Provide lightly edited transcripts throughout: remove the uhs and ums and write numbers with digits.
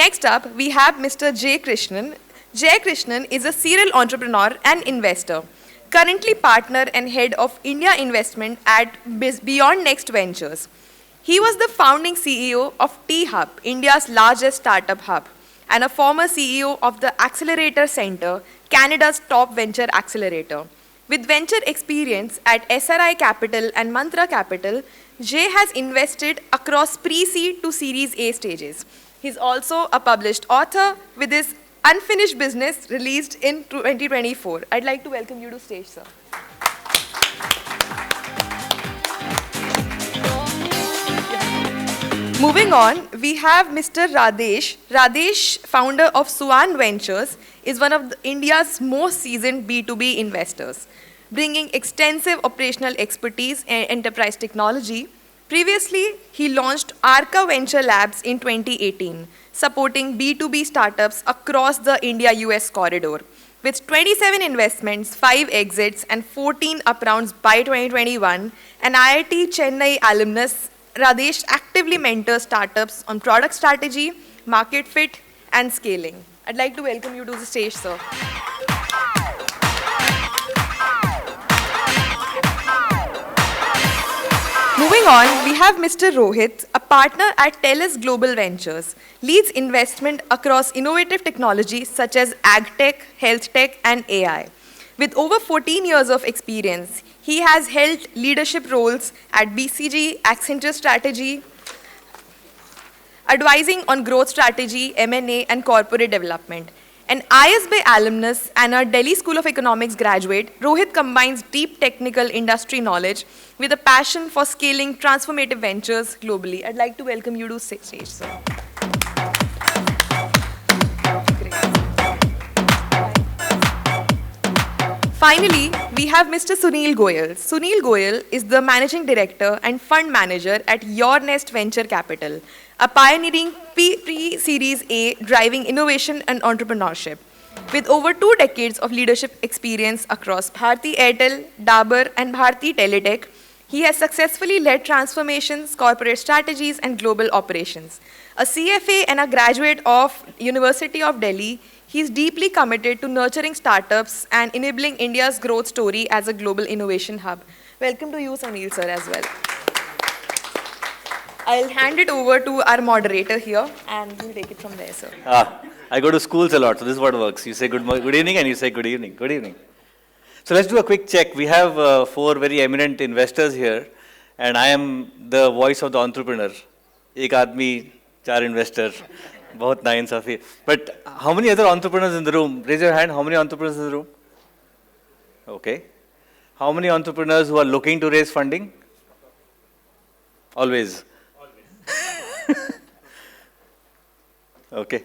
Next up, we have Mr. J. Krishnan. J. Krishnan is a serial entrepreneur and investor, currently partner and head of India investment at Beyond Next Ventures. He was the founding CEO of T-Hub, India's largest startup hub, and a former CEO of the Accelerator Center, Canada's top venture accelerator. With venture experience at SRI Capital and Mantra Capital, Jay has invested across pre-seed to Series A stages. He's also a published author with his Unfinished Business released in 2024. I'd like to welcome you to stage, sir. Moving on, we have Mr. Radhesh. Radhesh, founder of Swan Ventures, is one of India's most seasoned B2B investors, bringing extensive operational expertise and enterprise technology. Previously, he launched Arca Venture Labs in 2018, supporting B2B startups across the India-US corridor. With 27 investments, 5 exits, and 14 up rounds by 2021, an IIT Chennai alumnus, Radhesh actively mentors startups on product strategy, market fit, and scaling. I'd like to welcome you to the stage, sir. Moving on, we have Mr. Rohit, a partner at TELUS Global Ventures, leads investment across innovative technologies such as AgTech, Health Tech, and AI. With over 14 years of experience, he has held leadership roles at BCG, Accenture Strategy, advising on growth strategy, M&A, and corporate development. An ISB alumnus and a Delhi School of Economics graduate, Rohit combines deep technical industry knowledge with a passion for scaling transformative ventures globally. I'd like to welcome you to stage, sir. Finally, we have Mr. Sunil Goyal. Sunil Goyal is the managing director and fund manager at Your Nest Venture Capital, a pioneering pre-Series A driving innovation and entrepreneurship. With over 2 decades of leadership experience across Bharti Airtel, Dabur, and Bharti Teletech, he has successfully led transformations, corporate strategies, and global operations. A CFA and a graduate of University of Delhi, he is deeply committed to nurturing startups and enabling India's growth story as a global innovation hub. Welcome to you, Sunil, sir, as well. I'll hand it over to our moderator here, and we'll take it from there, sir. I go to schools a lot, so this is what works. You say good evening, and you say good evening. Good evening. So let's do a quick check. We have 4 very eminent investors here, and I am the voice of the entrepreneur. Ek aadmi, 4 investors. Bahut nainsafi. But how many other entrepreneurs in the room? Raise your hand. How many entrepreneurs in the room? Okay. How many entrepreneurs who are looking to raise funding? Always. Okay.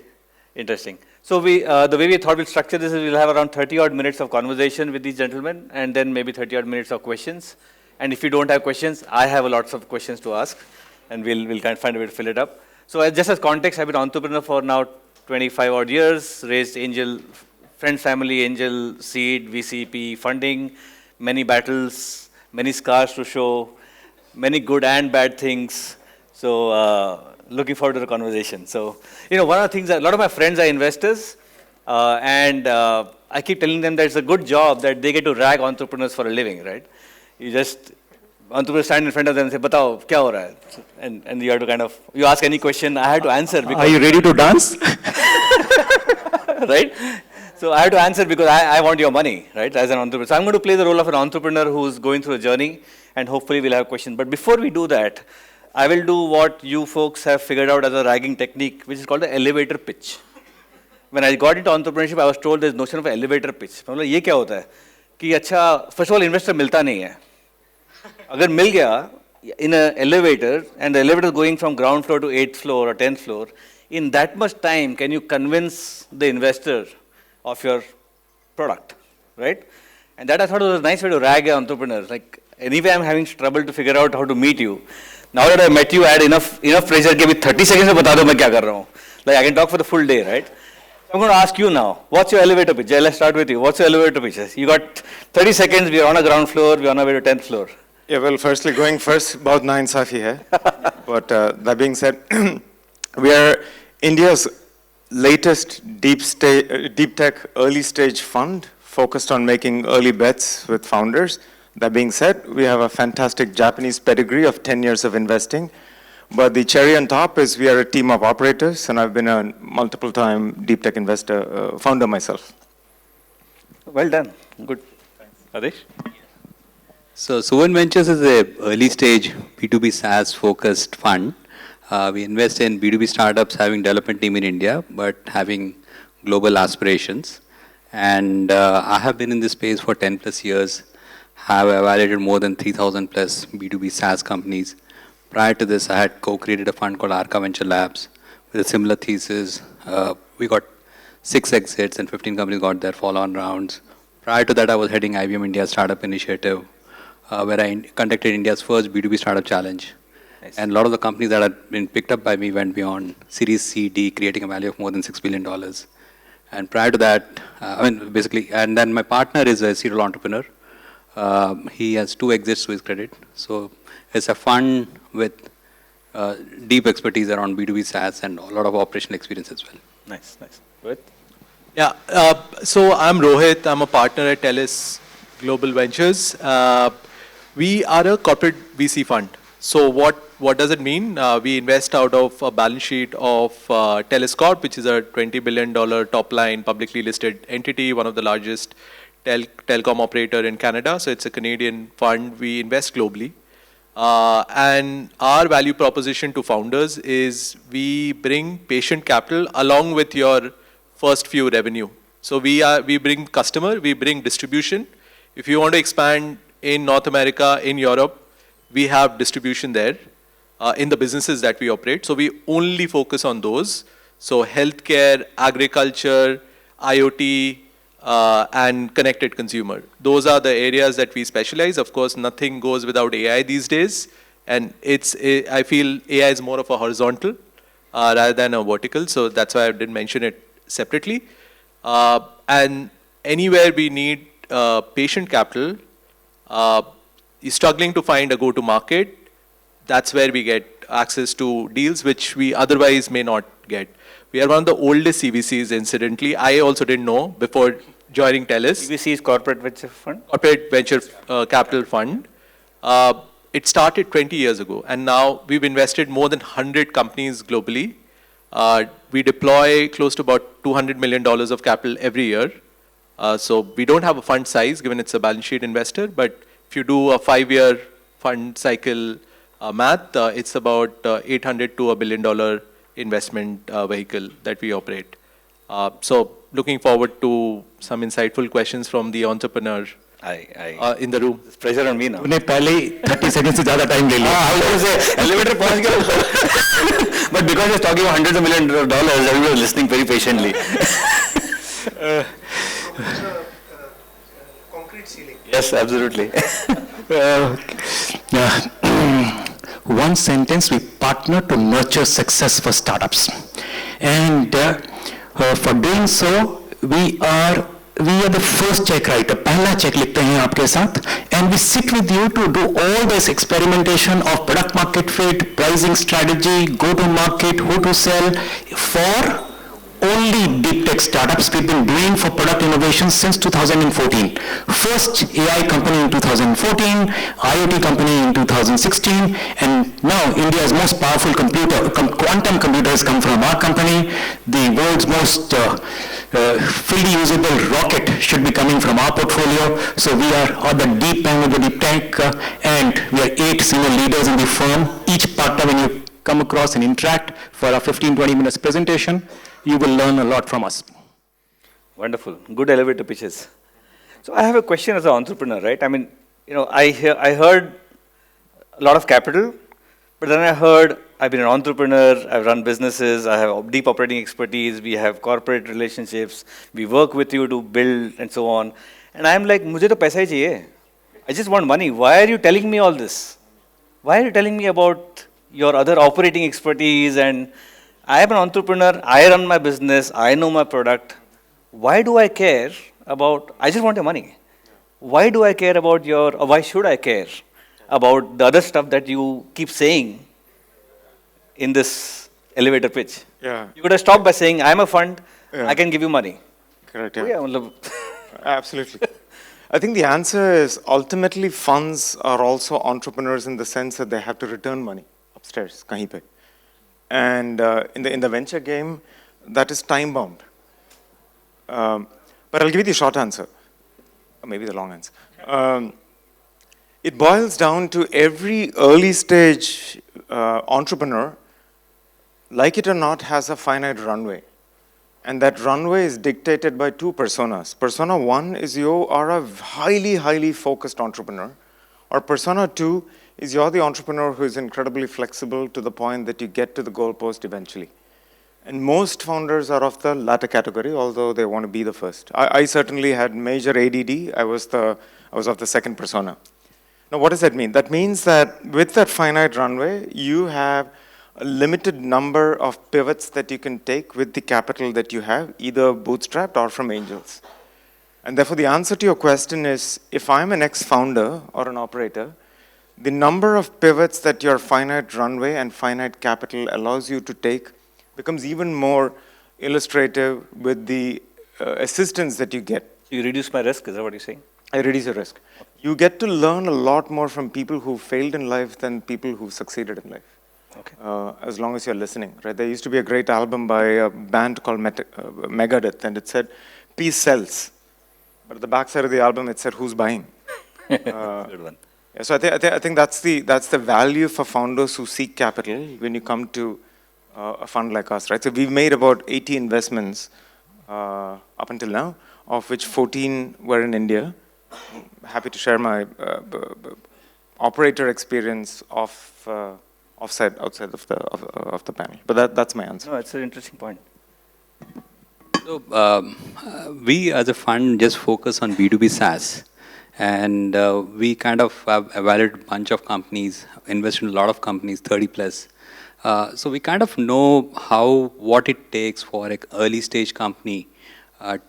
Interesting. So the way we thought we'll structure this is we'll have around 30 odd minutes of conversation with these gentlemen, and then maybe 30 odd minutes of questions. And if you don't have questions, I have lots of questions to ask, and we'll kind of find a way to fill it up. So just as context, I've been an entrepreneur for now 25 odd years, raised angel, friend, family, angel, seed, VCP, funding, many battles, many scars to show, many good and bad things. So looking forward to the conversation. So, one of the things, a lot of my friends are investors, and I keep telling them that it's a good job that they get to rag entrepreneurs for a living, right? Entrepreneurs stand in front of them and say, "Batao, kya ho raha hai?" And you have to you ask any question, I have to answer. Because are you ready to dance? Right? So I have to answer because I want your money, right, as an entrepreneur. So I'm going to play the role of an entrepreneur who's going through a journey, and hopefully we'll have questions. But before we do that, I will do what you folks have figured out as a ragging technique, which is called the elevator pitch. When I got into entrepreneurship, I was told there's notion of elevator pitch. मतलब ये क्या होता है कि अच्छा, first of all, investor मिलता नहीं है. अगर मिल गया in an elevator, and the elevator is going from ground floor to 8th floor or 10th floor, in that much time, can you convince the investor of your product, right? And that I thought was a nice way to rag an entrepreneur. Like, anyway, I'm having trouble to figure out how to meet you. Now that I met you, I had enough pressure कि with 30 seconds में बता दो मैं क्या कर रहा हूँ. Like, I can talk for the full day, right? So I'm going to ask you now, what's your elevator pitch? Jay, let's start with you. What's your elevator pitch? You got 30 seconds, we are on a ground floor, we are on our way to 10th floor. Yeah, well, firstly, going first, bahut nainsafi hai. But that being said, we are India's latest deep tech early stage fund focused on making early bets with founders. That being said, we have a fantastic Japanese pedigree of 10 years of investing. But the cherry on top is we are a team of operators, and I've been a multiple time deep tech investor, founder myself. Well done. Good. Radhesh? So Suvan Ventures is a early stage B2B SaaS focused fund. We invest in B2B startups having development team in India, but having global aspirations. And I have been in this space for 10 plus years, have evaluated more than 3,000 plus B2B SaaS companies. Prior to this, I had co-created a fund called Arca Venture Labs with a similar thesis. We got 6 exits and 15 companies got their follow-on rounds. Prior to that, I was heading IBM India's startup initiative, where I conducted India's first B2B startup challenge. Nice. And a lot of the companies that had been picked up by me went beyond Series C, D, creating a value of more than $6 billion. And prior to that, basically, and then my partner is a serial entrepreneur. He has 2 exits to his credit. So it's a fund with deep expertise around B2B SaaS and a lot of operational experience as well. Nice, nice. Rohit? Yeah, so I'm Rohit. I'm a partner at TELUS Global Ventures. We are a corporate VC fund. So what does it mean? We invest out of a balance sheet of TELUS Corp, which is a $20 billion top line publicly listed entity, one of the largest telecom operator in Canada. So it's a Canadian fund. We invest globally. And our value proposition to founders is we bring patient capital along with your first few revenue. So we bring customer, we bring distribution. If you want to expand in North America, in Europe, we have distribution there in the businesses that we operate. So we only focus on those. So healthcare, agriculture, IoT, and connected consumer. Those are the areas that we specialize. Of course, nothing goes without AI these days. And I feel AI is more of a horizontal rather than a vertical. So that's why I didn't mention it separately. And anywhere we need patient capital, you're struggling to find a go-to-market, that's where we get access to deals which we otherwise may not get. We are one of the oldest CVCs, incidentally. I also didn't know before joining TELUS. CVC is Corporate Venture Fund? Corporate Venture Capital Fund. It started 20 years ago, and now we've invested more than 100 companies globally. We deploy close to about $200 million of capital every year. So we don't have a fund size, given it's a balance sheet investor, but if you do a 5-year fund cycle math, it's about 800 to $1 billion investment vehicle that we operate. So looking forward to some insightful questions from the entrepreneur in the room. It's pressure on me now. उन्हें पहले 30 seconds से ज़्यादा time ले लिया. I was going to say, elevator पहुंच गया. But because he's talking about hundreds of millions of dollars, everyone was listening very patiently. Concrete ceiling. Yes, absolutely. One sentence: we partner to nurture success for startups, and for doing so, we are the first check writer. पहला check लिखते हैं आपके साथ, and we sit with you to do all this experimentation of product market fit, pricing strategy, go to market, who to sell for. Only deep tech startups we've been doing for product innovation since 2014. First AI company in 2014, IoT company in 2016, and now India's most powerful quantum computers come from our company. The world's most fully usable rocket should be coming from our portfolio. So we are on the deep end of the deep tech, and we are 8 senior leaders in the firm. Each partner, when you come across and interact for a 15-20 minutes presentation, you will learn a lot from us. Wonderful. Good elevator pitches. So I have a question as an entrepreneur, right? I mean, I heard a lot of capital, but then I heard I've been an entrepreneur, I've run businesses, I have deep operating expertise, we have corporate relationships, we work with you to build and so on. And I'm like, मुझे तो पैसा ही चाहिए. I just want money. Why are you telling me all this? Why are you telling me about your other operating expertise? And I am an entrepreneur, I run my business, I know my product. Why do I care about, I just want your money. Why do I care about or why should I care about the other stuff that you keep saying in this elevator pitch? Yeah, You could have stopped by saying, I'm a fund, Yeah. I can give you money. correct. Oh, Yeah. yeah, matlab- Absolutely. I think the answer is ultimately funds are also entrepreneurs in the sense that they have to return money upstairs, kahin pe. And in the venture game, that is time bound. But I'll give you the short answer, or maybe the long answer. It boils down to every early stage entrepreneur, like it or not, has a finite runway. And that runway is dictated by two personas. Persona one is you are a highly, highly focused entrepreneur. Or persona two is you're the entrepreneur who is incredibly flexible to the point that you get to the goalpost eventually. And most founders are of the latter category, although they want to be the first. I certainly had major ADD. I was of the second persona. Now, what does that mean? That means that with that finite runway, you have a limited number of pivots that you can take with the capital that you have, either bootstrapped or from angels. And therefore, the answer to your question is, if I'm an ex-founder or an operator, the number of pivots that your finite runway and finite capital allows you to take becomes even more illustrative with the assistance that you get. You reduce my risk, is that what you're saying? I reduce your risk. You get to learn a lot more from people who failed in life than people who succeeded in life. Okay. As long as you're listening, right? There used to be a great album by a band called Megadeth, and it said, "Peace sells." But at the back side of the album, it said, "Who's buying?" Good one. Yeah, so I think that's the value for founders who seek capital when you come to a fund like us, right? So we've made about 80 investments up until now, of which 14 were in India. I'm happy to share my operator experience outside of the panel, but that's my answer. No, it's an interesting point. So we as a fund just focus on B2B SaaS, and we kind of have evaluated a bunch of companies, invested in a lot of companies, 30 plus. So we kind of know what it takes for an early stage company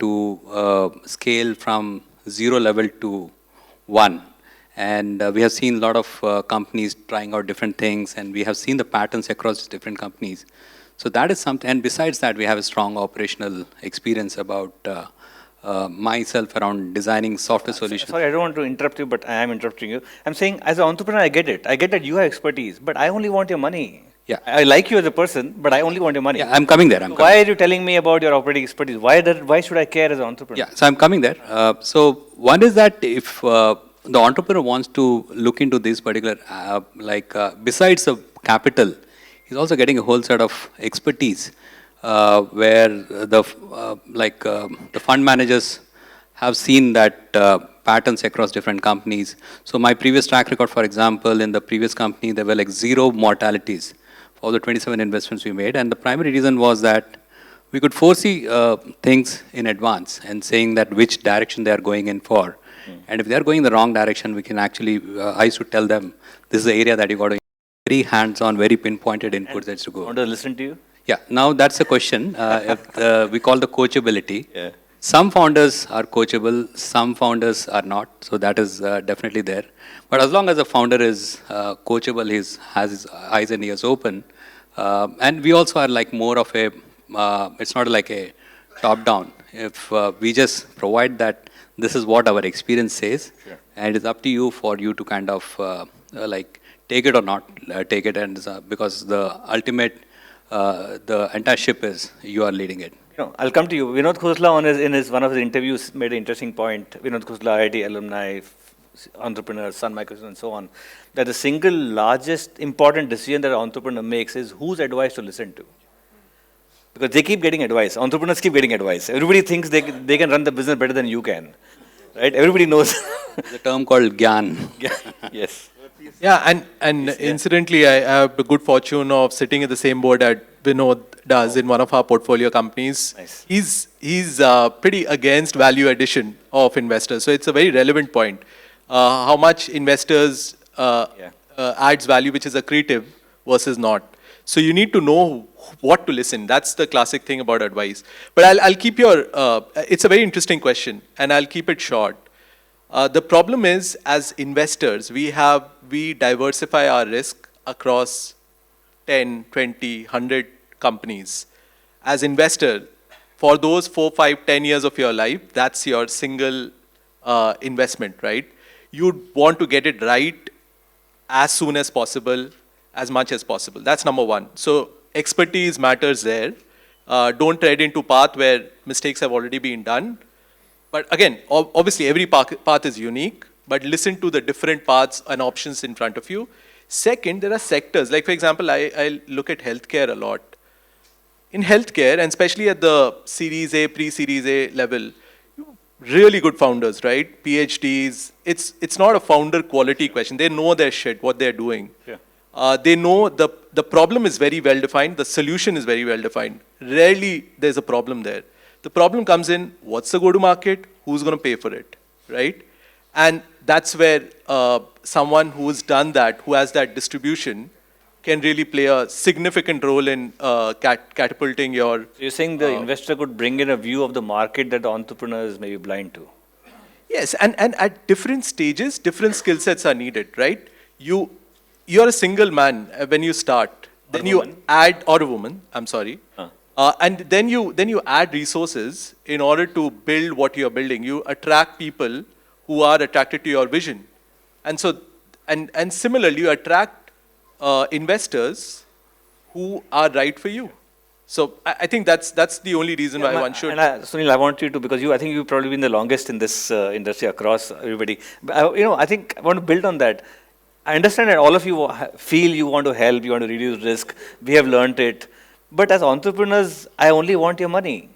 to scale from 0 level to 1. And we have seen a lot of companies trying out different things, and we have seen the patterns across different companies. So that is something, and besides that, we have a strong operational experience about myself around designing software solutions. Sorry, I don't want to interrupt you, but I am interrupting you. I'm saying, as an entrepreneur, I get it. I get that you have expertise, but I only want your money. Yeah. I like you as a person, but I only want your money. Yeah, I'm coming there. Why are you telling me about your operating expertise? Why should I care as an entrepreneur? Yeah, so I'm coming there. So one is that if the entrepreneur wants to look into this particular, besides the capital, he's also getting a whole set of expertise where the fund managers have seen that patterns across different companies. So my previous track record, for example, in the previous company, there were like 0 mortalities for the 27 investments we made. And the primary reason was that we could foresee things in advance and saying that which direction they are going in for. And if they are going in the wrong direction, we can actually, I used to tell them, this is the area that you got to very hands-on, very pinpointed inputs that's to go. Want to listen to you? Yeah, now that's a question. We call the coachability. Yeah. Some founders are coachable, some founders are not. So that is definitely there. But as long as a founder is coachable, has his eyes and ears open. And we also are like more of a, it's not like a top-down. If we just provide that this is what our experience says, sure. And it's up to you for you to kind of take it or not take it. And because the ultimate, the entire ship is you are leading it. I'll come to you. Vinod Khosla, in one of his interviews, made an interesting point. Vinod Khosla, IIT alumni, entrepreneur, Sun Microsystems, and so on. That the single largest important decision that an entrepreneur makes is whose advice to listen to. Because they keep getting advice. Entrepreneurs keep getting advice. Everybody thinks they can run the business better than you can. Right? Everybody knows. The term called Gyan. Yes. Yeah, and incidentally, I have the good fortune of sitting in the same board that Vinod does in one of our portfolio companies. Nice. He's pretty against value addition of investors. So it's a very relevant point. How much investors adds value which is accretive versus not. So you need to know what to listen. That's the classic thing about advice. But I'll keep it's a very interesting question, and I'll keep it short. The problem is, as investors, we diversify our risk across 10, 20, 100 companies. as investor, for those 4, 5, 10 years of your life, that's your single investment, right? You'd want to get it right as soon as possible, as much as possible. That's number one. So expertise matters there. Don't tread into path where mistakes have already been done. But again, obviously every path is unique, but listen to the different paths and options in front of you. Second, there are sectors. Like for example, I look at healthcare a lot. In healthcare, and especially at the Series A, pre-Series A level, really good founders, right? PhDs. It's not a founder quality question. They know their shit, what they're doing. Yeah. They know the problem is very well defined. The solution is very well defined. Rarely there's a problem there. The problem comes in, what's the go-to-market? Who's going to pay for it, right? And that's where someone who's done that, who has that distribution, can really play a significant role in catapulting your... So you're saying the investor could bring in a view of the market that the entrepreneur is maybe blind to? Yes, and at different stages, different skill sets are needed, right? You're a single man when you start. Then you add, or a woman, I'm sorry. And then you add resources in order to build what you're building. You attract people who are attracted to your vision. And so, and similarly, you attract investors who are right for you. So I think that's the only reason why one should. And Sunil, I want you to, because I think you've probably been the longest in this industry across everybody. But, I think I want to build on that. I understand that all of you feel you want to help, you want to reduce risk. We have learned it. But as entrepreneurs, I only want your money,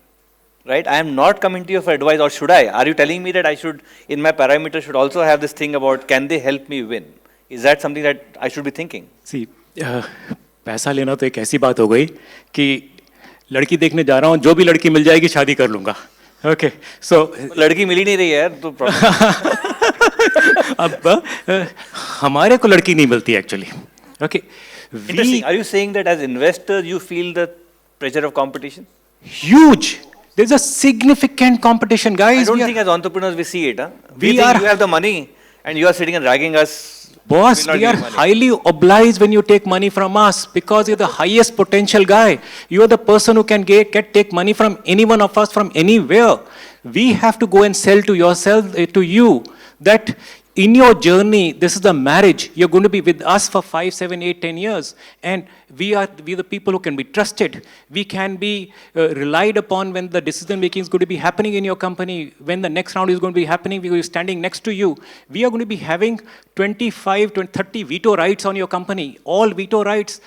right? I am not coming to you for advice, or should I? Are you telling me that I should, in my parameter, should also have this thing about, can they help me win? Is that something that I should be thinking? See, पैसा लेना तो एक ऐसी बात हो गई कि लड़की देखने जा रहा हूँ, जो भी लड़की मिल जाएगी शादी कर लूँगा. Okay, so लड़की मिल ही नहीं रही है यार, तो अब हमारे को लड़की नहीं मिलती actually. Okay. Interesting. Are you saying that as investors you feel the pressure of competition? Huge. There's a significant competition, guys. I don't think as entrepreneurs we see it. Huh? We think you have the money and you are sitting and ragging us. Boss, we are highly obliged when you take money from us because you're the highest potential guy. You're the person who can take money from any one of us from anywhere. We have to go and sell to yourself, to you, that in your journey, this is the marriage. You're going to be with us for 5, 7, 8, 10 years. And we are the people who can be trusted. We can be relied upon when the decision making is going to be happening in your company. When the next round is going to be happening, we will be standing next to you. We are going to be having 25 to 30 veto rights on your company. All veto rights.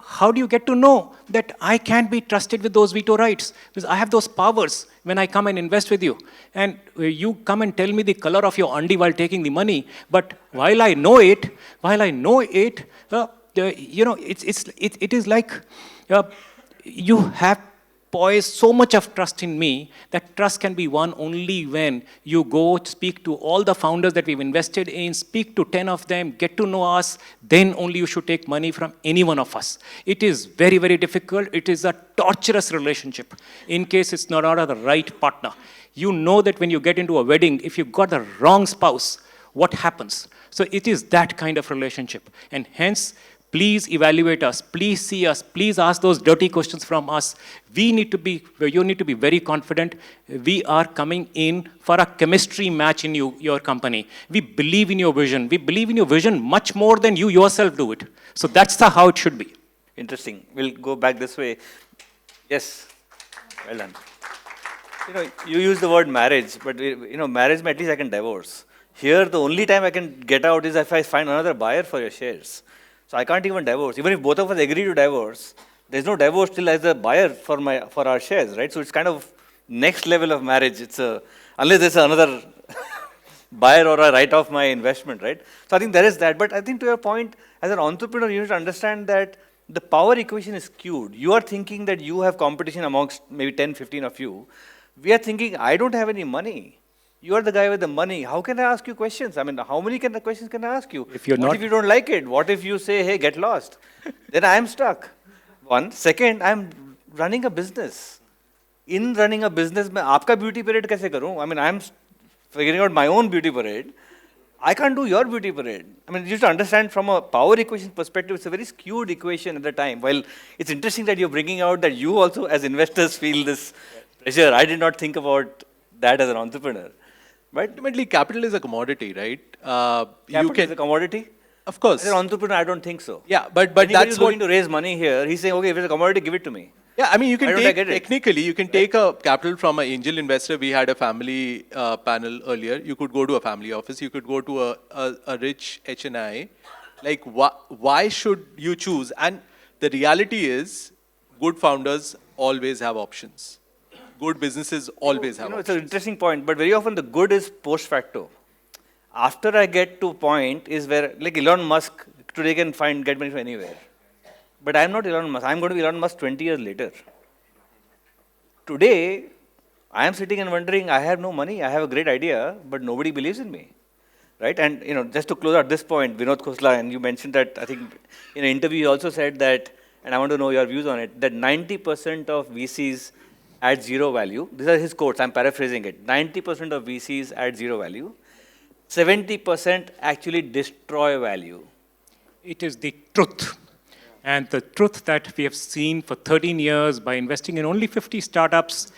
How do you get to know that I can be trusted with those veto rights? Because I have those powers when I come and invest with you. And you come and tell me the color of your undi while taking the money. But while I know it, it is like you have poised so much of trust in me that trust can be won only when you go speak to all the founders that we've invested in, speak to 10 of them, get to know us, then only you should take money from any one of us. It is very, very difficult. It is a torturous relationship in case it's not the right partner. You know that when you get into a wedding, if you got the wrong spouse, what happens? So it is that kind of relationship. And hence, please evaluate us, please see us, please ask those dirty questions from us. You need to be very confident. We are coming in for a chemistry match in your company. We believe in your vision. We believe in your vision much more than you yourself do it. So that's how it should be. Interesting. We'll go back this way. Yes, well done. You use the word marriage, but marriage, at least I can divorce. Here, the only time I can get out is if I find another buyer for your shares. So I can't even divorce. Even if both of us agree to divorce, there's no divorce till as a buyer for our shares, right? So it's kind of next level of marriage. Unless there's another buyer or a write off my investment, right? So I think there is that. But I think to your point, as an entrepreneur, you need to understand that the power equation is skewed. You are thinking that you have competition amongst maybe 10, 15 of you. We are thinking, I don't have any money. You are the guy with the money. How can I ask you questions? I mean, how many questions can I ask you? What if you don't like it? What if you say, hey, get lost? Then I am stuck. One. Second, I am running a business. In running a business, मैं आपका beauty parade कैसे करूँ? I mean, I am figuring out my own beauty parade. I can't do your beauty parade. I mean, you have to understand from a power equation perspective, it's a very skewed equation at the time. While it's interesting that you're bringing out that you also, as investors, feel this pressure. I did not think about that as an entrepreneur. But Ultimately, capital is a commodity, right? capital is a commodity. Of course. As an entrepreneur, I don't think so. Yeah, but Anybody that's who's what. looking to raise money here, he's saying, okay, if it's a commodity, give it to me. Yeah, I mean, you Why can don't I take, get it? technically, you can take a capital from an angel investor. We had a family panel earlier. You could go to a family office. You could go to a rich HNI. Like, why should you choose? And the reality is, good founders always have options. Good businesses always have It's an options. interesting point, but very often the good is post facto. After I get to a point is where, like Elon Musk today can get money from anywhere. But I'm not Elon Musk. I'm going to be Elon Musk 20 years later. Today, I am sitting and wondering, I have no money, I have a great idea, but nobody believes in me. Right? And just to close out this point, Vinod Khosla, and you mentioned that, I think in an interview you also said that, and I want to know your views on it, that 90% of VCs add zero value. These are his quotes, I'm paraphrasing it. 90% of VCs add zero value. 70% actually destroy value. It is the truth. And the truth that we have seen for 13 years by investing in only 50 startups,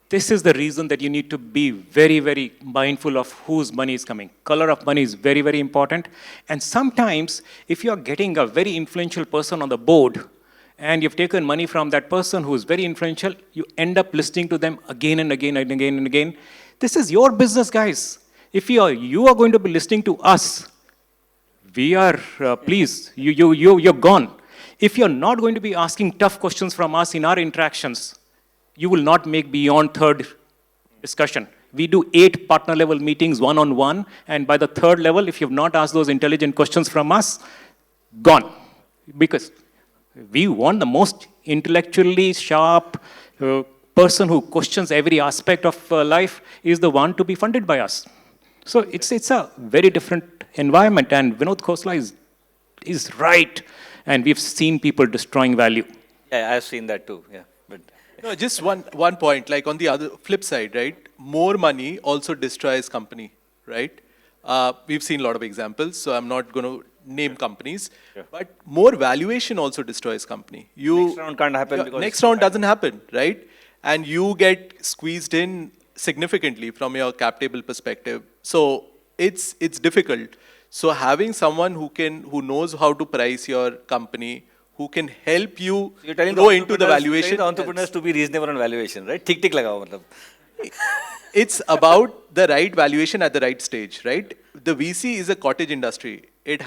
this is the reason that you need to be very, very mindful of whose money is coming. Color of money is very, very important. And sometimes, if you are getting a very influential person on the board, and you've taken money from that person who is very influential, you end up listening to them again and again and again and again. This is your business, guys. If you are going to be listening to us, we are, please, you're gone. If you're not going to be asking tough questions from us in our interactions, you will not make beyond third discussion. We do 8 partner level meetings one-on-one, and by the third level, if you've not asked those intelligent questions from us, gone. Because we want the most intellectually sharp person who questions every aspect of life is the one to be funded by us. So it's a very different environment, and Vinod Khosla is right, and we've seen people destroying value. Yeah, I've seen that too. Yeah, but No, just one point, like on the other flip side, right? More money also destroys company, right? We've seen a lot of examples, so I'm not going to name companies, but more valuation also destroys company. next round can't happen because Next round doesn't happen, right? And you get squeezed in significantly from your cap table perspective. So it's difficult. So having someone who knows how to price your company, who can help you you're telling grow into the you're telling valuation. the entrepreneurs to be reasonable on valuation, right? Tick tick lagao, matlab. It's about the right valuation at the right stage, right? The VC is a cottage industry. It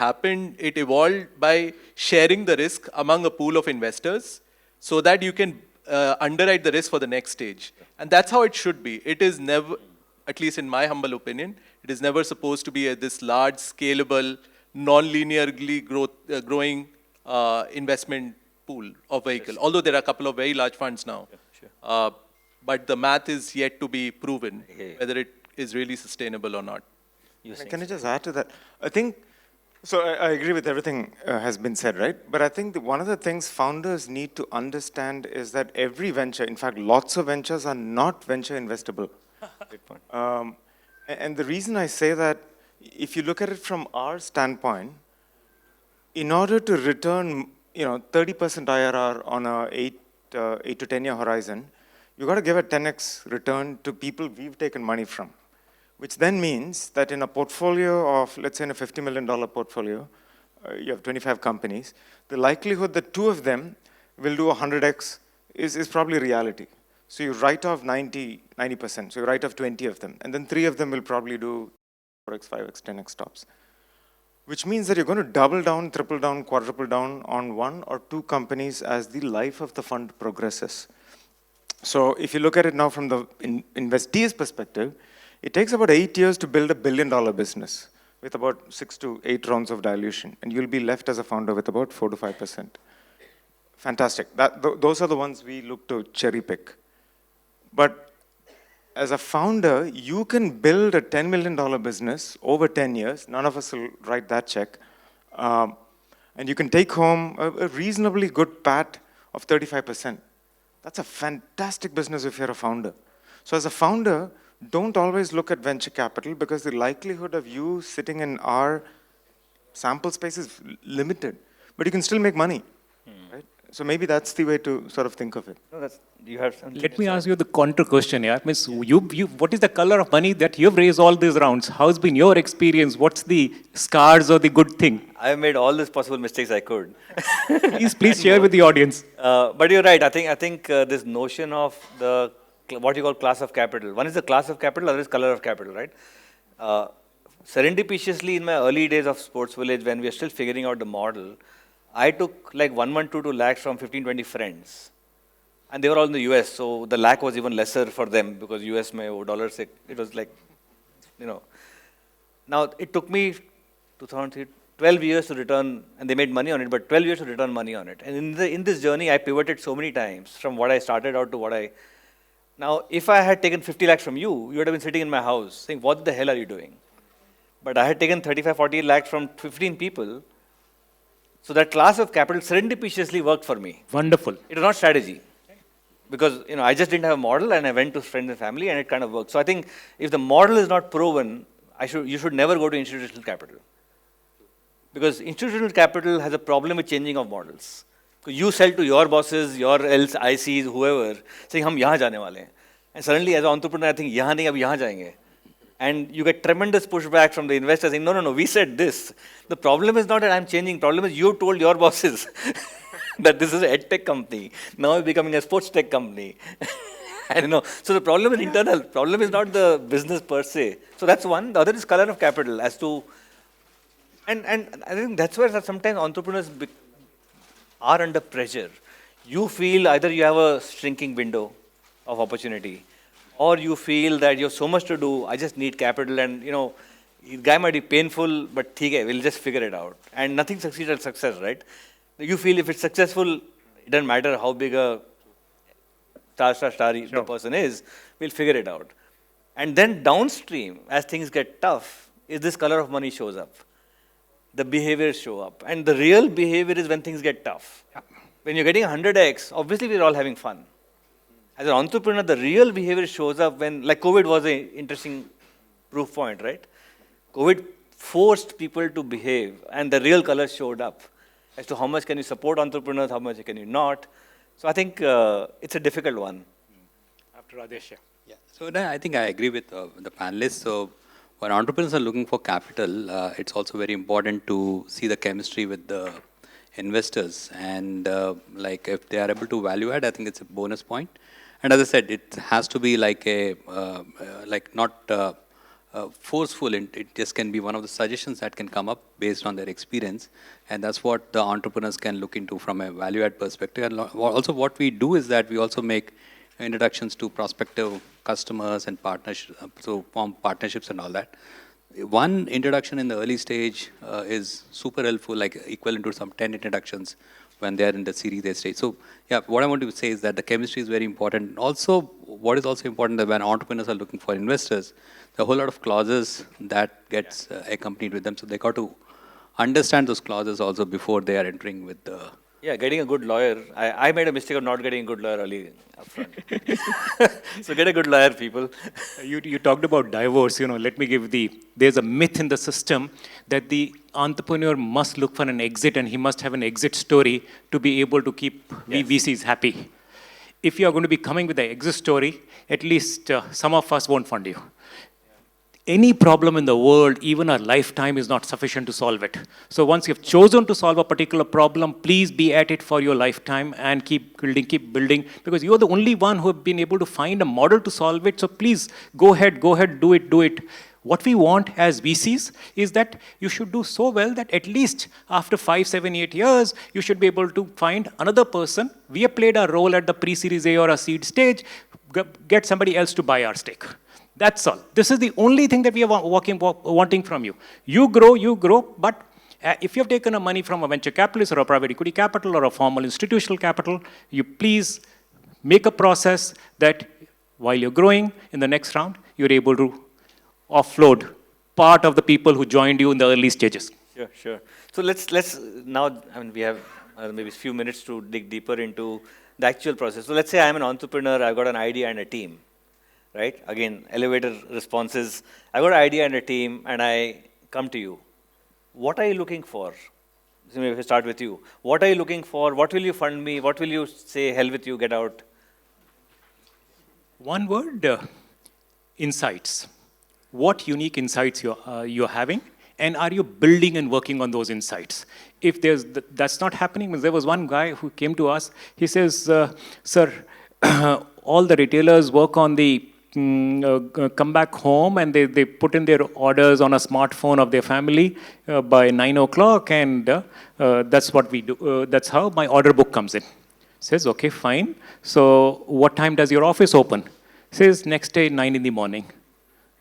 evolved by sharing the risk among a pool of investors so that you can underwrite the risk for the next stage. And that's how it should be. It is never, at least in my humble opinion, it is never supposed to be this large, scalable, non-linearly growing investment pool of vehicle. Although there are a couple of very large funds now. But the math is yet to be proven, whether it is really sustainable or not. Can I just add to that? I think, so I agree with everything has been said, right? But I think one of the things founders need to understand is that every venture, in fact, lots of ventures are not venture investable. Good point. And the reason I say that, if you look at it from our standpoint, in order to return 30% IRR on a 8 to 10 year horizon, you got to give a 10x return to people we've taken money from, which then means that in a portfolio of, let's say in a $50 million portfolio, you have 25 companies, the likelihood that 2 of them will do 100x is probably reality. So you write off 90%, so you write off 20 of them, and then 3 of them will probably do 4x, 5x, 10x stops. Which means that you're going to double down, triple down, quadruple down on 1 or 2 companies as the life of the fund progresses. So if you look at it now from the investee's perspective, it takes about 8 years to build $1 billion business with about 6 to 8 rounds of dilution, and you'll be left as a founder with about 4 to 5%. Fantastic. Those are the ones we look to cherry pick. But as a founder, you can build a $10 million business over 10 years. None of us will write that check. And you can take home a reasonably good pat of 35%. That's a fantastic business if you're a founder. So as a founder, don't always look at venture capital because the likelihood of you sitting in our sample space is limited, but you can still make money, right? So maybe that's the way to sort of think of it. No, that's, you have something. Let me ask you the counter question, yeah. Means what is the color of money that you've raised all these rounds? How's been your experience? What's the scars or the good thing? I made all these possible mistakes I could. Please share with the audience. But you're right. I think this notion of what you call class of capital. One is the class of capital, other is color of capital, right? Serendipitously, in my early days of Sports Village, when we were still figuring out the model, I took like 1.22 lakhs from 15, 20 friends. And they were all in the US, so the lakh was even lesser for them because US mein dollars, it was like, you know. Now, it took me 12 years to return, and they made money on it, but 12 years to return money on it. And in this journey, I pivoted so many times from what I started out to what I... Now, if I had taken 50 lakhs from you, you would have been sitting in my house saying, what the hell are you doing? But I had taken 35, 40 lakhs from 15 people. So that class of capital serendipitously worked for me. Wonderful. It was not strategy. Because, you know, I just didn't have a model and I went to friends and family and it kind of worked. So I think if the model is not proven, you should never go to institutional capital. Because institutional capital has a problem with changing of models. So you sell to your bosses, your else ICs, whoever, saying, hum yahan jane wale hain. And suddenly as an entrepreneur, I think, yahan nahi, ab yahan jayenge. And you get tremendous pushback from the investors saying, no, we said this. The problem is not that I'm changing. The problem is you told your bosses that this is an ed tech company. Now we're becoming a sports tech company. And, you know, so the problem is internal. The problem is not the business per se. So that's one. The other is color of capital as to... And I think that's where sometimes entrepreneurs are under pressure. You feel either you have a shrinking window of opportunity, or you feel that you have so much to do, I just need capital, and, you know, the guy might be painful, but theek hai, we'll just figure it out. And nothing succeeds at success, right? You feel if it's successful, it doesn't matter how big a star the person is, we'll figure it out. And then downstream, as things get tough, is this color of money shows up. The behaviors show up. And the real behavior is when things get tough. Yeah. When you're getting 100x, obviously we're all having fun. As an entrepreneur, the real behavior shows up when, like COVID was an interesting proof point, right? COVID forced people to behave, and the real colors showed up as to how much can you support entrepreneurs, how much can you not. So I think it's a difficult one. After Radhesh. Yeah. So I think I agree with the panelists. So when entrepreneurs are looking for capital, it's also very important to see the chemistry with the investors. And like if they are able to value add, I think it's a bonus point. And as I said, it has to be like a, not forceful. It just can be one of the suggestions that can come up based on their experience. And that's what the entrepreneurs can look into from a value add perspective. And also what we do is that we also make introductions to prospective customers and partnerships, so form partnerships and all that. One introduction in the early stage is super helpful, like equivalent to some 10 introductions when they are in the Series A stage. So yeah, what I want to say is that the chemistry is very important. Also, what is also important that when entrepreneurs are looking for investors, there are a whole lot of clauses that gets accompanied with them. So they got to understand those clauses also before they are entering with the... Yeah, getting a good lawyer. I made a mistake of not getting a good lawyer early upfront. So get a good lawyer, people. You talked about divorce, let me give there's a myth in the system that the entrepreneur must look for an exit and he must have an exit story to be able to keep VCs happy. If you are going to be coming with an exit story, at least some of us won't fund you. Any problem in the world, even a lifetime, is not sufficient to solve it. So once you've chosen to solve a particular problem, please be at it for your lifetime and keep building, because you're the only one who have been able to find a model to solve it. So please, go ahead, do it. What we want as VCs is that you should do so well that at least after 5, 7, 8 years, you should be able to find another person. We have played our role at the pre-series A or a seed stage, get somebody else to buy our stake. That's all. This is the only thing that we are wanting from you. You grow, but if you have taken money from a venture capitalist or a private equity capital or a formal institutional capital, you please make a process that while you're growing in the next round, you're able to offload part of the people who joined you in the early stages. Sure. So let's now, we have maybe a few minutes to dig deeper into the actual process. So let's say I'm an entrepreneur, I've got an idea and a team. right? Again, elevator responses. I got an idea and a team, and I come to you. What are you looking for? So maybe if I start with you. What are you looking for? What will you fund me? What will you say, hell with you, get out? One word, insights. What unique insights you're having, and are you building and working on those insights? If that's not happening, there was one guy who came to us, he says, sir, all the retailers work on the come back home and they put in their orders on a smartphone of their family by 9 o'clock, and that's what we do. That's how my order book comes in. Says, okay, fine. So what time does your office open? Says, next day, 9 in the morning.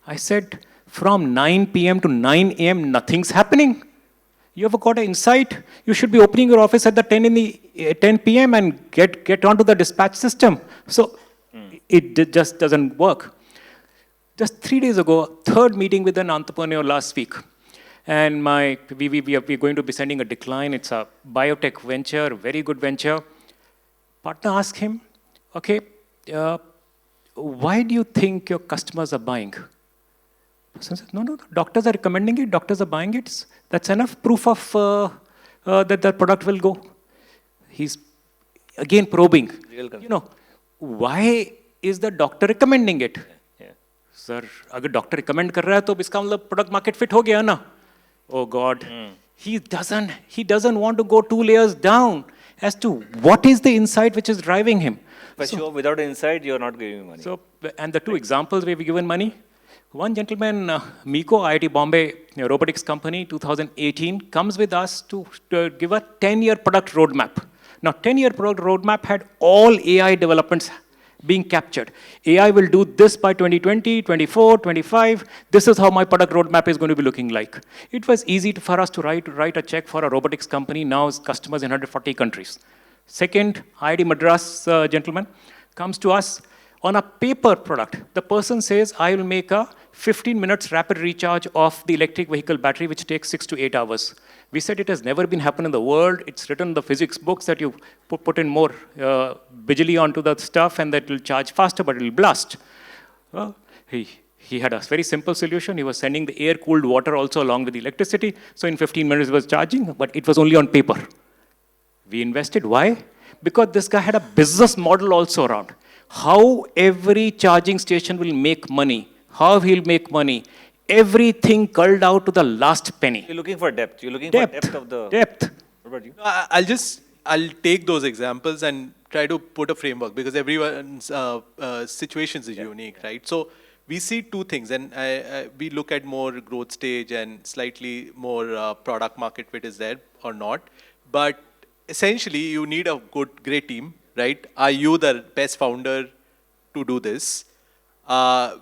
I said, from 9 p.m. to 9 a.m., nothing's happening. You ever got an insight? You should be opening your office at the 10 p.m. and get onto the dispatch system. So it just doesn't work. Just 3 days ago, third meeting with an entrepreneur last week. And we're going to be sending a decline. It's a biotech venture, very good venture. Partner asked him, okay, why do you think your customers are buying? Person said, no, doctors are recommending it, doctors are buying it. That's enough proof of that the product will go. He's again probing. Why is the doctor recommending it? Sir, अगर doctor recommend कर रहा है तो इसका मतलब product market fit हो गया ना? Oh God, he doesn't want to go 2 layers down as to what is the insight which is driving him. For sure, without insight, you're not giving money. So, and the two examples where we given money. One gentleman, Miko, IIT Bombay, robotics company, 2018, comes with us to give a 10-year product roadmap. Now, 10-year product roadmap had all AI developments being captured. AI will do this by 2020, 24, 25. This is how my product roadmap is going to be looking like. It was easy for us to write a check for a robotics company, now customers in 140 countries. Second, IIT Madras gentleman comes to us on a paper product. The person says, I will make a 15 minutes rapid recharge of the electric vehicle battery, which takes 6 to 8 hours. We said it has never been happened in the world. It's written in the physics books that you put in more bijli onto the stuff and that will charge faster, but it will blast. Well, he had a very simple solution. He was sending the air-cooled water also along with the electricity. So in 15 minutes it was charging, but it was only on paper. We invested. Why? Because this guy had a business model also around. How every charging station will make money, how he'll make money, everything culled out to the last penny. You're looking for depth. You're looking for depth of the... Depth. What about you? I'll take those examples and try to put a framework because everyone's situations is unique, right? So we see two things, and we look at more growth stage and slightly more product market fit is there or not. But essentially, you need a great team, right? Are you the best founder to do this?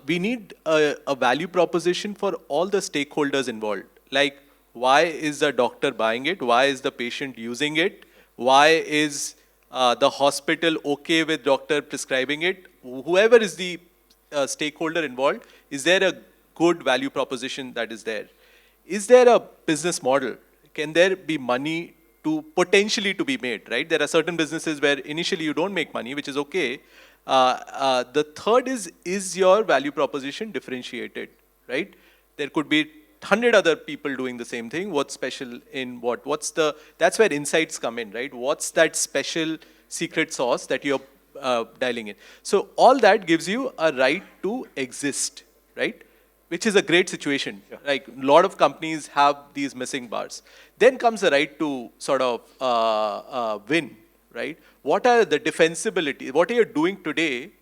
We need a value proposition for all the stakeholders involved. Like, why is the doctor buying it? Why is the patient using it? Why is the hospital okay with doctor prescribing it? Whoever is the stakeholder involved, is there a good value proposition that is there? Is there a business model? Can there be money to potentially to be made, right? There are certain businesses where initially you don't make money, which is okay. The third is your value proposition differentiated, right? There could be 100 other people doing the same thing. What's special in what? That's where insights come in, right? What's that special secret sauce that you're dialing in? So all that gives you a right to exist, right? Which is a great situation. Yeah. Like a lot of companies have these missing bars. Then comes the right to sort of win, right? What are the defensibility? What are you doing today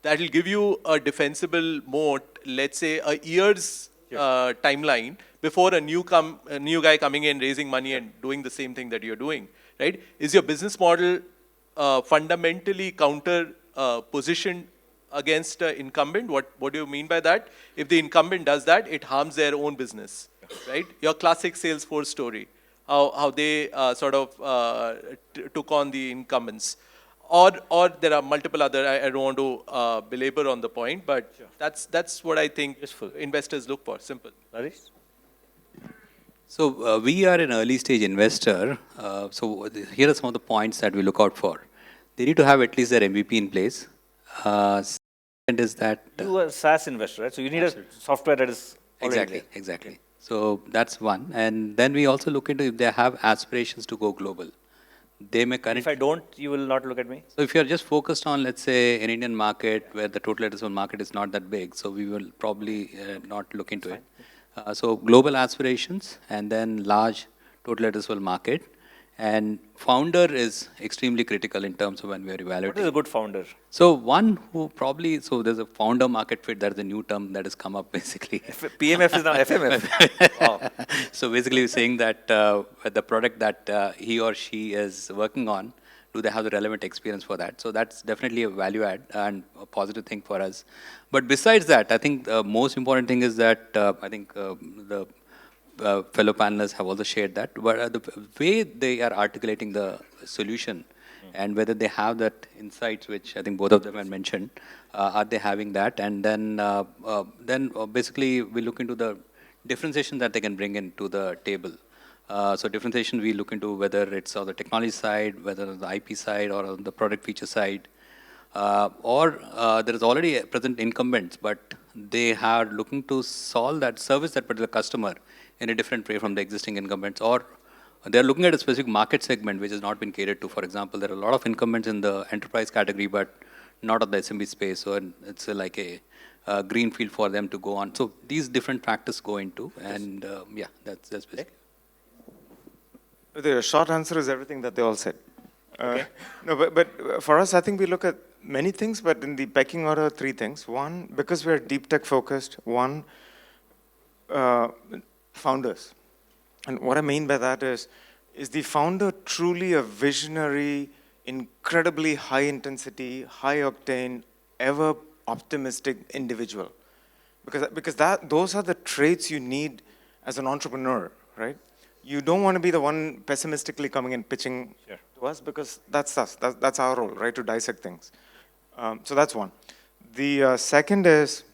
that will give you a defensible moat, let's say a year's timeline before a new guy coming in, raising money and doing the same thing that you're doing, right? Is your business model fundamentally counter positioned against an incumbent? What do you mean by that? If the incumbent does that, it harms their own business, right? Your classic Salesforce story, how they sort of took on the incumbents. Or there are multiple other, I don't want to belabor on the point, but that's what I think investors look for, simple. Radhesh? So we are an early stage investor. So here are some of the points that we look out for. They need to have at least their MVP in place. And is that You are a SaaS investor, right? So you need a software that is already exactly, there. exactly. So that's one. And then we also look into if they have aspirations to go global. They may If currently. I don't, you will not look at me? So if you're just focused on, let's say, an Indian market where the total addressable market is not that big, so we will probably not look into it. So global aspirations and then large total addressable market. And founder is extremely critical in terms of when we are What is evaluating. a good founder? So one who probably, so there's a founder market fit, that's a new term that has come up basically. PMF is now FMF. Wow. So basically saying that the product that he or she is working on, do they have the relevant experience for that? So that's definitely a value add and a positive thing for us. But besides that, I think the most important thing is that I think the fellow panelists have also shared that, but the way they are articulating the solution and whether they have that insights, which I think both of them had mentioned, are they having that? And then basically we look into the differentiation that they can bring into the table. So differentiation, we look into whether it's on the technology side, whether on the IP side, or on the product feature side, or there is already a present incumbents, but they are looking to solve that service that particular customer in a different way from the existing incumbents, or they're looking at a specific market segment which has not been catered to. For example, there are a lot of incumbents in the enterprise category, but not of the SMB space, so it's like a green field for them to go on. So these different factors go into, and yeah, that's basically. The short answer is everything that they all said. No, but for us, I think we look at many things, but in the pecking order, three things. One, because we're deep tech focused, one, founders. And what I mean by that is the founder truly a visionary, incredibly high intensity, high octane, ever optimistic individual? Because those are the traits you need as an entrepreneur, right? You don't want to be the one pessimistically coming and pitching to us, because that's us. That's our role, right? To dissect things. So that's one. The second is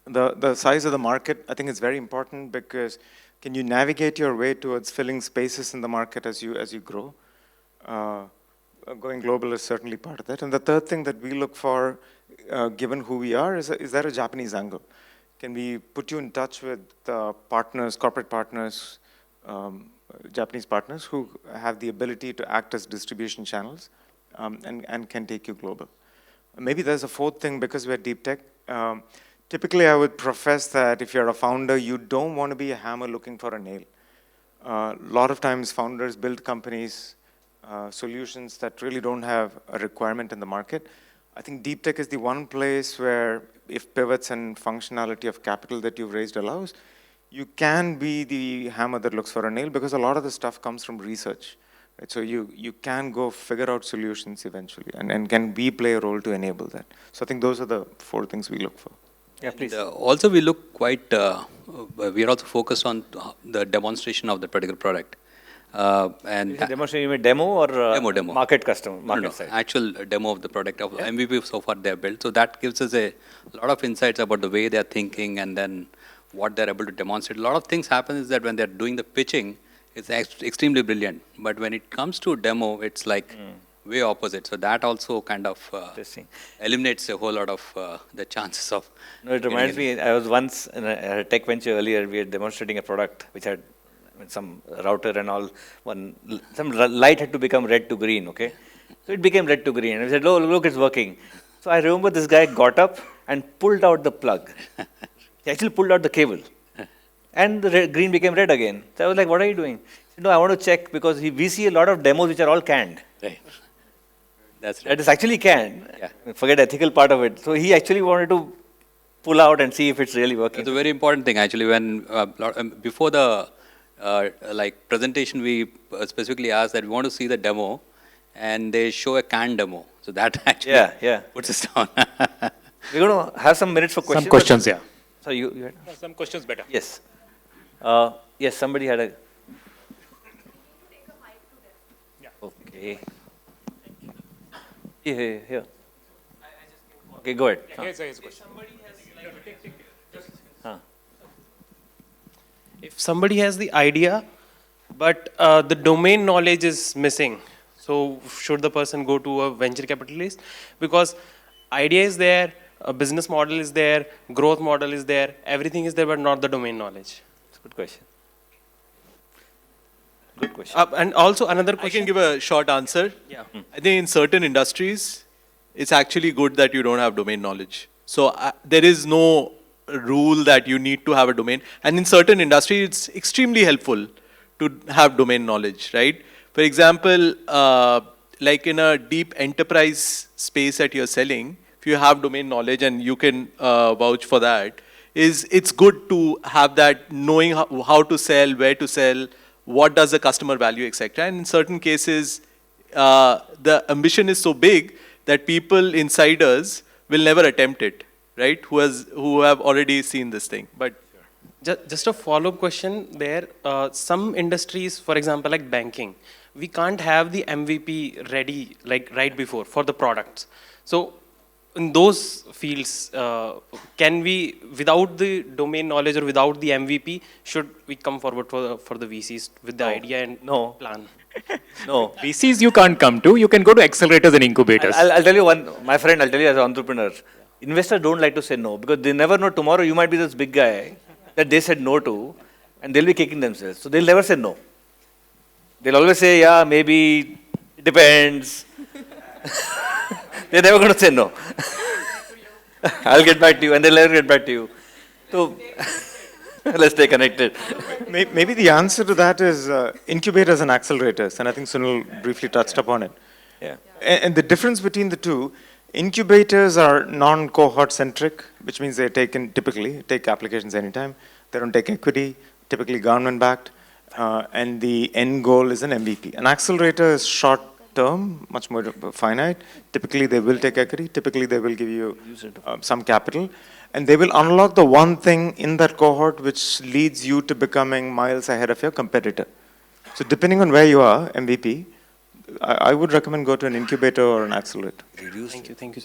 the size of the market. I think it's very important, because can you navigate your way towards filling spaces in the market as you grow? Going global is certainly part of that. And the third thing that we look for, given who we are, is there a Japanese angle? Can we put you in touch with partners, corporate partners, Japanese partners who have the ability to act as distribution channels and can take you global? Maybe there's a fourth thing, because we're deep tech. Typically, I would profess that if you're a founder, you don't want to be a hammer looking for a nail. A lot of times, founders build companies, solutions that really don't have a requirement in the market. I think deep tech is the one place where, if pivots and functionality of capital that you've raised allows, you can be the hammer that looks for a nail, because a lot of the stuff comes from research. Right? So you can go figure out solutions eventually, and can we play a role to enable that? So I think those are the four things we look for. Yeah, please. And, also, we look quite, we are also focused on the demonstration of the particular product. And Demonstration, you mean demo or demo. market customer, side? Actual demo of the product, of MVP so far they have built. So that gives us a lot of insights about the way they are thinking, and then what they're able to demonstrate. A lot of things happen is that when they're doing the pitching, it's extremely brilliant. But when it comes to demo, it's like way opposite. So that also kind of eliminates a whole lot of the chances of. No, it reminds me, I was once in a tech venture earlier, we were demonstrating a product which had some router and all, some light had to become red to green, okay? So it became red to green, and we said, oh, look, it's working. So I remember this guy got up and pulled out the plug. He actually pulled out the cable, and the green became red again. So I was like, what are you doing? He said, no, I want to check, because we see a lot of demos which are all canned. Right. That's right. That is actually canned. Yeah. Forget ethical part of it. So he actually wanted to pull out and see if it's really working. It's a very important thing actually. When before the like presentation, we specifically asked that we want to see the demo, and they show a canned demo. So that actually puts us down. We're going to have some minutes for questions. Some questions, yeah. So you had? Some questions better. Yes. Yes, somebody had a. Okay. Here. Okay, go ahead. Here's a question. If somebody has the idea, but the domain knowledge is missing, so should the person go to a venture capitalist? Because idea is there, a business model is there, growth model is there, everything is there, but not the domain knowledge. That's a good question. Good question. And also another I question. can give a short answer. Yeah. I think in certain industries, it's actually good that you don't have domain knowledge. So there is no rule that you need to have a domain. And in certain industries, it's extremely helpful to have domain knowledge, right? For example, like in a deep enterprise space that you're selling, if you have domain knowledge and you can vouch for that, it's good to have that knowing how to sell, where to sell, what does the customer value, etc. And in certain cases, the ambition is so big that people, insiders, will never attempt it, right? Who have already seen this thing. But Just a follow-up question there. Some industries, for example, like banking, we can't have the MVP ready like right before for the products. So in those fields, can we, without the domain knowledge or without the MVP, should we come forward for the VCs with the idea and plan? No. VCs you can't come to, you can go to accelerators and incubators. I'll tell you one, my friend, I'll tell you as an entrepreneur, investors don't like to say no because they never know tomorrow you might be this big guy that they said no to and they'll be kicking themselves. So they'll never say no. They'll always say, yeah, maybe, it depends. They're never going to say no. I'll get back to you and they'll never get back to you. So let's stay connected. Maybe the answer to that is incubators and accelerators, and I think Sunil briefly touched upon it. Yeah. And the difference between the two, incubators are non-cohort centric, which means they typically take applications anytime. They don't take equity, typically government backed, and the end goal is an MVP. An accelerator is short term, much more finite. Typically they will take equity, typically they will give you some capital, and they will unlock the one thing in that cohort which leads you to becoming miles ahead of your competitor. So depending on where you are, MVP, I would recommend go to an incubator or an accelerator. Thank you.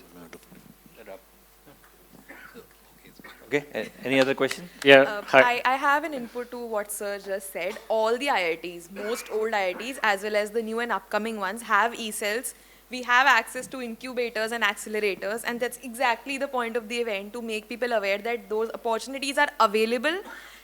Okay, any other question? Yeah. Hi. I have an input to what Sir just said. All the IITs, most old IITs as well as the new and upcoming ones have e-cells. We have access to incubators and accelerators, and that's exactly the point of the event, to make people aware that those opportunities are available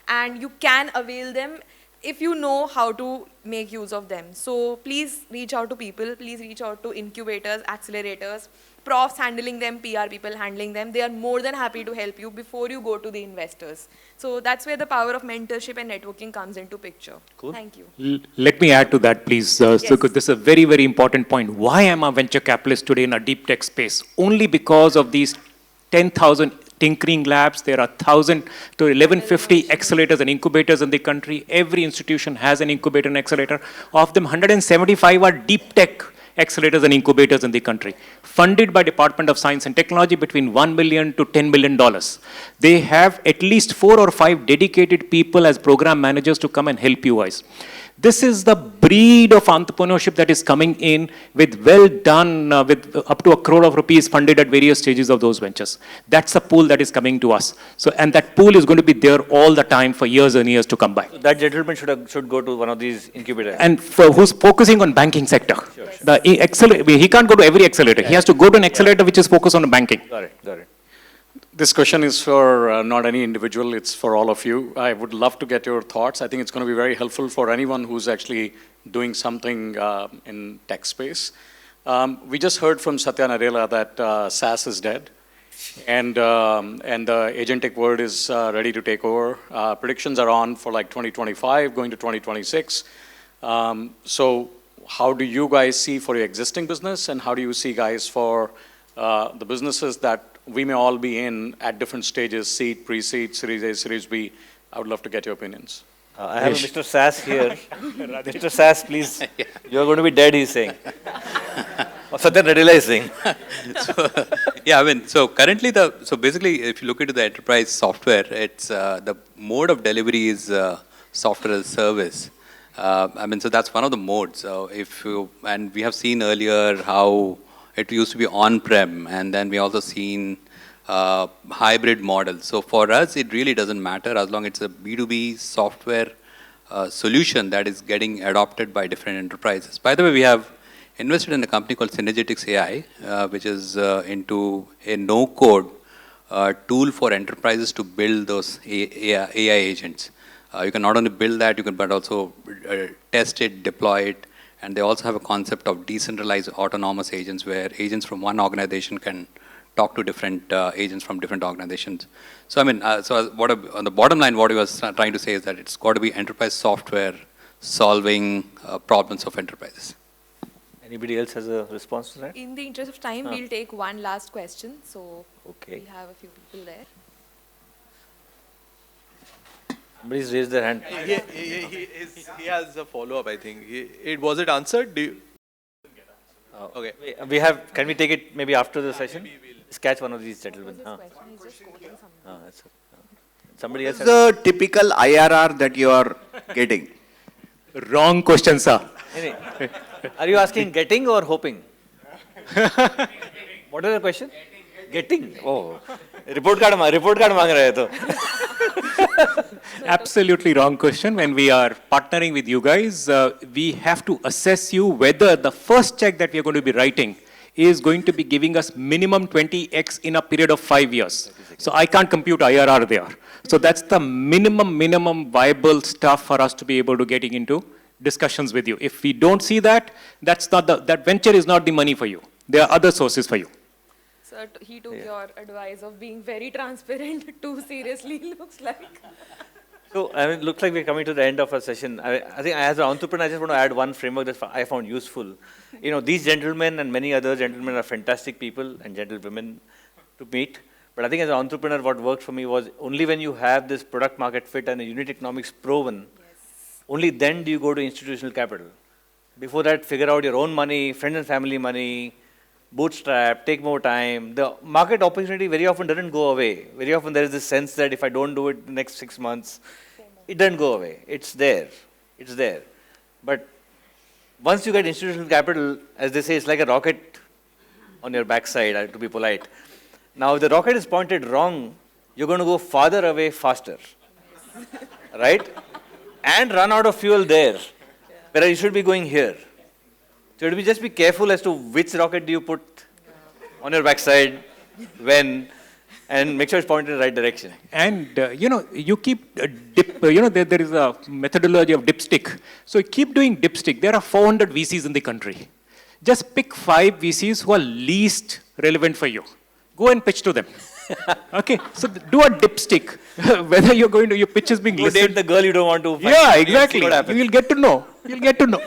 and you can avail them if you know how to make use of them. So please reach out to people, please reach out to incubators, accelerators, profs handling them, PR people handling them. They are more than happy to help you before you go to the investors. So that's where the power of mentorship and networking comes into picture. Cool. Thank you. Let me add to that, please. So this is a very, very important point. Why am I a venture capitalist today in a deep tech space? Only because of these 10,000 tinkering labs. There are 1,000 to 1,150 accelerators and incubators in the country. Every institution has an incubator and accelerator. Of them, 175 are deep tech accelerators and incubators in the country, funded by Department of Science and Technology between $1 million to $10 million. They have at least 4 or 5 dedicated people as program managers to come and help you guys. This is the breed of entrepreneurship that is coming in with well done, with up to ₹1 crore funded at various stages of those ventures. That's the pool that is coming to us. So, and that pool is going to be there all the time for years and years to come by. So that gentleman should go to one of these incubators. And who's focusing on banking sector. Sure. He can't go to every accelerator. He has to go to an accelerator which is focused on banking. Got it. This question is for not any individual, it's for all of you. I would love to get your thoughts. I think it's going to be very helpful for anyone who's actually doing something in tech space. We just heard from Satya Nadella that SaaS is dead and the agentic world is ready to take over. Predictions are on for like 2025, going to 2026. So how do you guys see for your existing business, and how do you see, guys, for the businesses that we may all be in at different stages, seed, pre-seed, Series A, Series B? I would love to get your opinions. I have Mr. Sass here. Mr. Sass, please. You're going to be dead, he's saying. Or Satya Nadella is saying. So currently, so basically, if you look into the enterprise software, it's the mode of delivery is software as a service. So that's one of the modes. So and we have seen earlier how it used to be on-prem, and then we also seen hybrid models. So for us, it really doesn't matter as long as it's a B2B software solution that is getting adopted by different enterprises. By the way, we have invested in a company called Synergetics AI, which is into a no-code tool for enterprises to build those AI agents. You can not only build that, you can but also test it, deploy it, and they also have a concept of decentralized autonomous agents where agents from one organization can talk to different agents from different organizations. So I mean, on the bottom line, what he was trying to say is that it's got to be enterprise software solving problems of enterprises. Anybody else has a response to that? In the interest of time, we'll take one last question. So Okay. we have a few people there. Somebody's raised their hand. He has a follow-up, I think. Was it answered? Okay. Can we take it maybe after the session? Let's catch one of these gentlemen. He's just quoting something. Somebody else. What's the typical IRR that you are getting? Wrong question, sir. Are you asking getting or hoping? What is the question? Getting. Oh, report card मांग रहे हैं तो. Absolutely wrong question. When we are partnering with you guys, we have to assess you whether the first check that we are going to be writing is going to be giving us minimum 20x in a period of 5 years. So I can't compute IRR there. So that's the minimum viable stuff for us to be able to getting into discussions with you. If we don't see that, that venture is not the money for you. There are other sources for you. Sir, he took your advice of being very transparent too seriously, looks like. So, I mean, it looks like we're coming to the end of our session. I think as an entrepreneur, I just want to add one framework that I found useful. You know, these gentlemen and many other gentlemen are fantastic people and gentlewomen to meet. But I think as an entrepreneur, what worked for me was only when you have this product market fit and a unit economics proven, only then do you go to institutional capital. Before that, figure out your own money, friends and family money, bootstrap, take more time. The market opportunity very often doesn't go away. Very often there is this sense that if I don't do it in the next 6 months, it doesn't go away. It's there. It's there. But once you get institutional capital, as they say, it's like a rocket on your backside, to be polite. Now, if the rocket is pointed wrong, you're going to go farther away faster. Right? And run out of fuel there, whereas you should be going here. So just be careful as to which rocket do you put on your backside, when, and make sure it's pointed in the right direction. And, you keep, there is a methodology of dipstick. So you keep doing dipstick. There are 400 VCs in the country. Just pick 5 VCs who are least relevant for you. Go and pitch to them. Okay, so do a dipstick. Whether you're going to, your pitch is being Go listened. date the girl you don't want to find. Yeah, exactly. You will get to know. You'll get to know.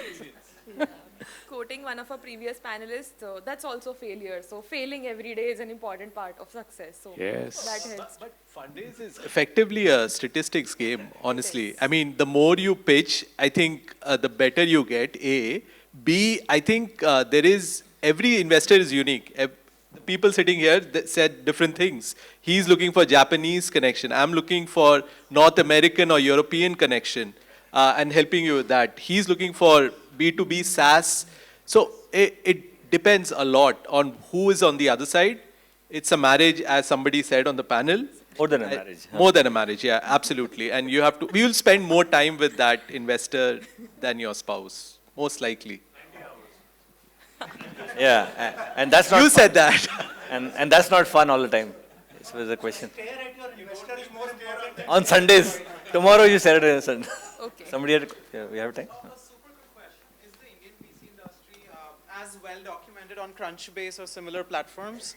Quoting one of our previous panelists, that's also failure. So failing every day is an important part of success. So Yes. that helps. But fundraise is effectively a statistics game, honestly. I mean, the more you pitch, I think the better you get, A. B, I think every investor is unique. The people sitting here said different things. He's looking for Japanese connection. I'm looking for North American or European connection and helping you with that. He's looking for B2B SaaS. So it depends a lot on who is on the other side. It's a marriage, as somebody said on the panel. More than a marriage. More than a marriage, yeah, absolutely. And you have to, we will spend more time with that investor than your spouse, most likely. Yeah, and that's not You fun. said that. And that's not fun all the time. This was the question. On Sundays. Tomorrow you Saturday and Sunday. Okay. Somebody had, we have time? Super quick question. Is the Indian VC industry as well documented on Crunchbase or similar platforms?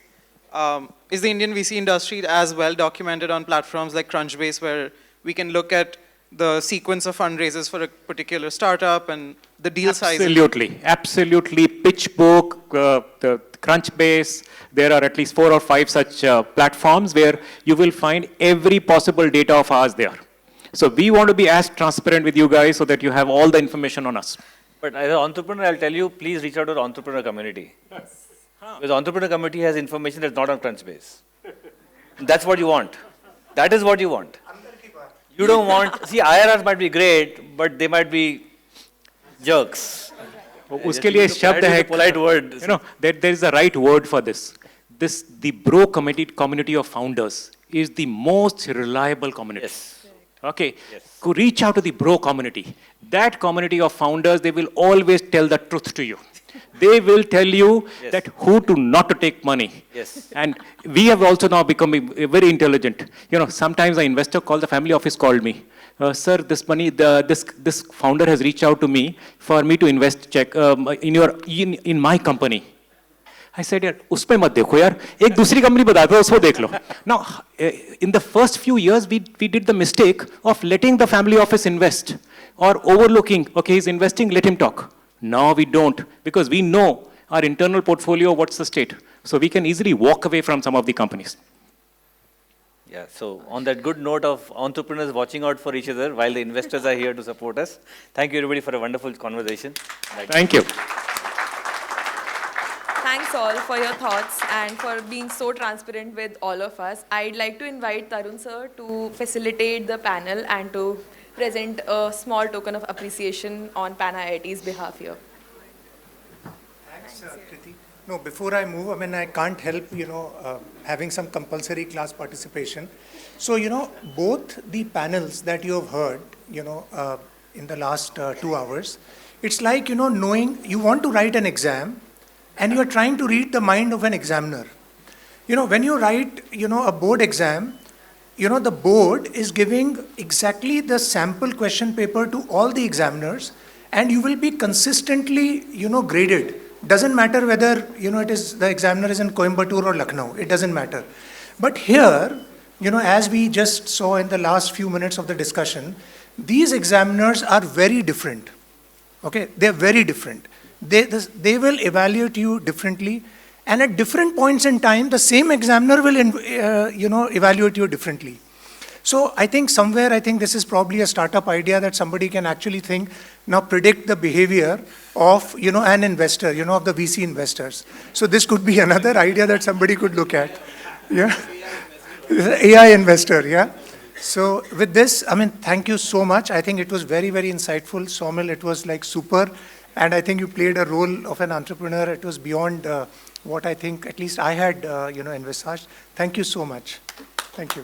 Is the Indian VC industry as well documented on platforms like Crunchbase, where we can look at the sequence of fundraisers for a particular startup and the deal size? Absolutely. PitchBook, the Crunchbase, there are at least 4 or 5 such platforms where you will find every possible data of ours there. So we want to be as transparent with you guys so that you have all the information on us. But as an entrepreneur, I'll tell you, please reach out to the entrepreneur community. Because the entrepreneur community has information that's not on Crunchbase. That's what you want. That is what you want. You don't want, see, IRRs might be great, but they might be jerks. उसके लिए शब्द है, polite word. You know, there is a right word for this. The bro community of founders is the most reliable community. Yes. Okay, Yes. Go reach out to the bro community. That community of founders, they will always tell the truth to you. They will tell you Yes. that who to not to take money. Yes. And we have also now become very intelligent. You know, sometimes an investor called, the family office called me. Sir, this money, this founder has reached out to me for me to invest in my company. I said, यार उसपे मत देखो यार, एक दूसरी company बताते हो उसको देख लो. Now, in the first few years, we did the mistake of letting the family office invest or overlooking, okay, he's investing, let him talk. Now we don't, because we know our internal portfolio, what's the state. So we can easily walk away from some of the companies. Yeah, so on that good note of entrepreneurs watching out for each other while the investors are here to support us, thank you everybody for a wonderful conversation. Thank you. Thanks all for your thoughts and for being so transparent with all of us. I'd like to invite Tarun sir to facilitate the panel and to present a small token of appreciation on Pan IIT's behalf here. Thanks, Kriti. No, before I move, I mean, I can't help, having some compulsory class participation. So, both the panels that you have heard, in the last 2 hours, it's like, knowing you want to write an exam and you are trying to read the mind of an examiner. When you write, a board exam, the board is giving exactly the sample question paper to all the examiners, and you will be consistently, graded. Doesn't matter whether, it is the examiner is in Coimbatore or Lucknow, it doesn't matter. But here, as we just saw in the last few minutes of the discussion, these examiners are very different. Okay, they're very different. They will evaluate you differently, and at different points in time, the same examiner will, evaluate you differently. So I think this is probably a startup idea that somebody can actually think, now predict the behavior of, an investor, of the VC investors. So this could be another idea that somebody could look at. Yeah. AI investor, yeah. So with this, thank you so much. I think it was very, very insightful. Saumil, it was like super. And I think you played a role of an entrepreneur. It was beyond what I think, at least I had, envisaged. Thank you so much. Thank you.